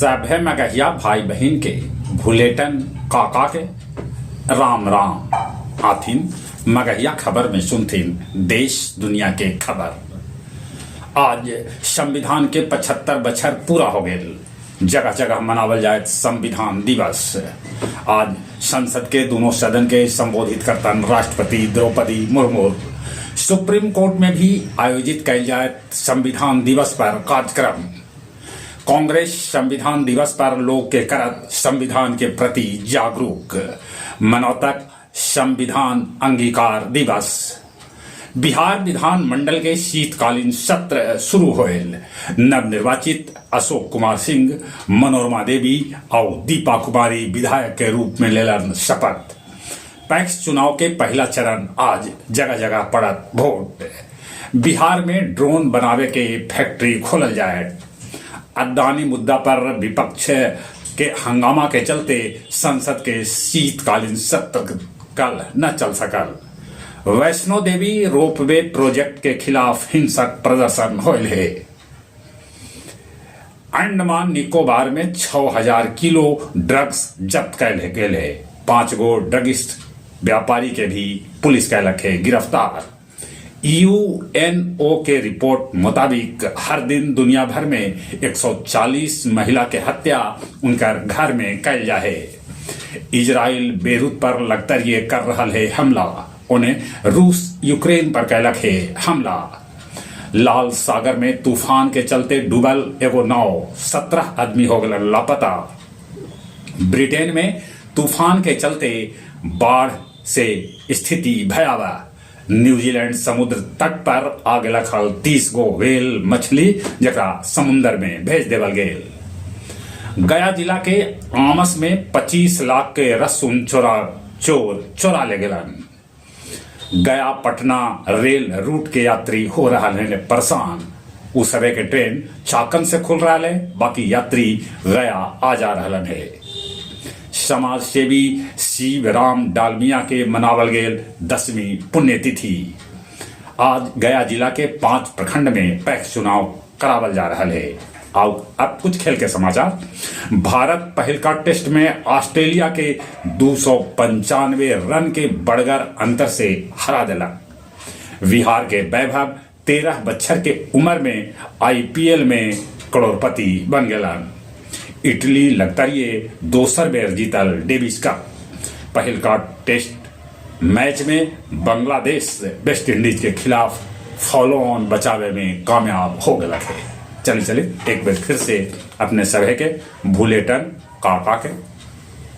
सभे मगहिया भाई बहन के भुलेटन काका के राम राम आथिन मगहिया खबर में सुनथिन देश दुनिया के खबर। आज संविधान के 75 बछर पूरा हो गए। जगह जगह मनावल जाए संविधान दिवस। आज संसद के दोनों सदन के संबोधित करतन राष्ट्रपति द्रौपदी मुर्मू। सुप्रीम कोर्ट में भी आयोजित कल जाए संविधान दिवस पर कार्यक्रम। कांग्रेस संविधान दिवस पर लोग के करत संविधान के प्रति जागरूक। मनौतक संविधान अंगीकार दिवस। बिहार विधान मंडल के शीतकालीन सत्र शुरू होल। नवनिर्वाचित अशोक कुमार सिंह, मनोरमा देवी और दीपा कुमारी विधायक के रूप में लेलन शपथ। पैक्स चुनाव के पहला चरण आज जगह जगह पड़त वोट। बिहार में ड्रोन बनावे के फैक्ट्री खोलल जाए। अदानी मुद्दा पर विपक्ष के हंगामा के चलते संसद के शीतकालीन सत्र कल न चल सकल। वैष्णो देवी रोपवे प्रोजेक्ट के खिलाफ हिंसक प्रदर्शन होल है। अंडमान निकोबार में 6000 किलो ड्रग्स जब्त कैल गेल। 5 गो ड्रगिस्ट व्यापारी के भी पुलिस कैलक है गिरफ्तार। यूएनओ के रिपोर्ट मुताबिक हर दिन दुनिया भर में 140 महिला के हत्या उनकर घर में कैल जाए। इजराइल बेरूत पर लगतरिये कर रहा है हमला। उन्हें रूस यूक्रेन पर कैलक है हमला। लाल सागर में तूफान के चलते डूबल एगो नाव, 17 आदमी हो गए लापता। ब्रिटेन में तूफान के चलते बाढ़ से स्थिति भयावह। न्यूजीलैंड समुद्र तट पर आग लगल 30 गो व्हेल मछली जरा समुद्र में भेज देवल गेल। गया जिला के आमस में 25 लाख के रसून चोरा ले गेलन। गया पटना रेल रूट के यात्री हो रहा है परेशान। उस समय के ट्रेन चाकन से खुल रहा है, बाकी यात्री गया आ जा रहा है। समाज सेवी शिवराम डालमिया के मनावल गेल 10वीं पुण्यतिथि। आज गया जिला के 5 प्रखंड में पैक्स चुनाव करावल जा रहा है। अब कुछ खेल के समाचार। भारत पहल का टेस्ट में ऑस्ट्रेलिया के 295 रन के बड़गर अंतर से हरा दिला। बिहार के वैभव 13 बछर के उम्र में आईपीएल में करोड़पति बन गलन। इटली लगतरिये दोसर बेर जीतल डेविस कप। पहल का टेस्ट मैच में बांग्लादेश वेस्ट इंडीज के खिलाफ फॉलो ऑन बचावे में कामयाब हो गया है। चलिए एक बार फिर से अपने सभी के भुलेटन काका के